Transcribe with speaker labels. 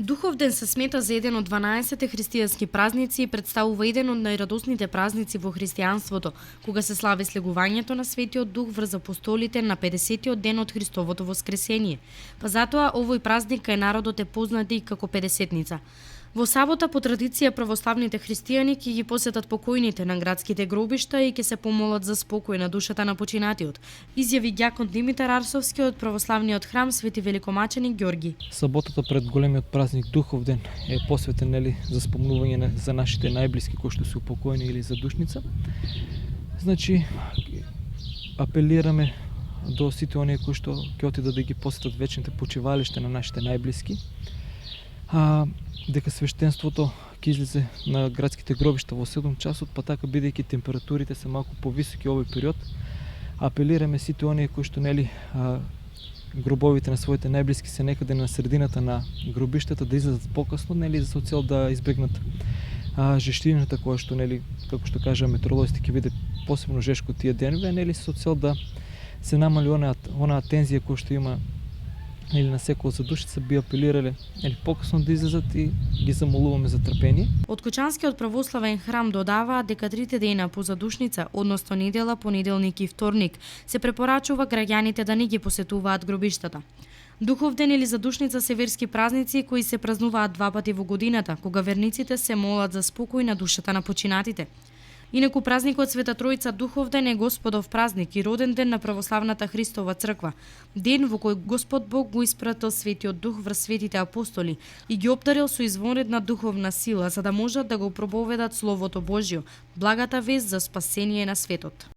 Speaker 1: Духовден се смета за еден од 12 христијански празници и представува еден од најрадосните празници во христијанството, кога се слави слегувањето на Светиот Дух врз апостолите на 50-тиот ден од Христовото воскресение. Па затоа овој празник кај народот е познат и како Педесетница. Во сабота по традиција православните христијани ќе ги посетат покојните на градските гробишта и ќе се помолат за спокој на душата на починатиот, изјави ѓакон Димитар Арсовски од православниот храм Свети Великомаченик Ѓорги.
Speaker 2: Саботата пред големиот празник Духовден е посветен за спомнување за нашите најблиски кои што се упокоени или за душница. Значи апелираме до сите оние кои што ќе отидат да ги посетат вечните почивалишта на нашите најблиски. Дека свештенството ќе излезе на градските гробишта во 7 часот, па така бидејќи температурите се малку повисоки овој период, апелираме сите оние кои што гробовите на своите најблиски се некаде на средината на гробиштата да излезат покасно, за цел да избегнат жештината која што како што кажа метеоролозите ќе биде посебно жешко тие денове, со цел да се намали онаа тензија која што има на секоја за душица, би апелирале покасно да излезат и ги замолуваме за трпение.
Speaker 1: Од Кочанскиот православен храм додаваат дека 3 дена по задушница, односно недела, понеделник и вторник, се препорачува граѓаните да не ги посетуваат гробиштата. Духовден или задушница се верски празници кои се празнуваат 2 пати во годината, кога верниците се молат за спокој на душата на починатите. Инаку празникот Света Тројца Духовден е Господов празник и роден ден на православната Христова црква. Ден во кој Господ Бог го испратил Светиот Дух врз светите апостоли и ги обдарил со извонредна духовна сила за да можат да го проповедат Словото Божјо, благата вест за спасение на светот.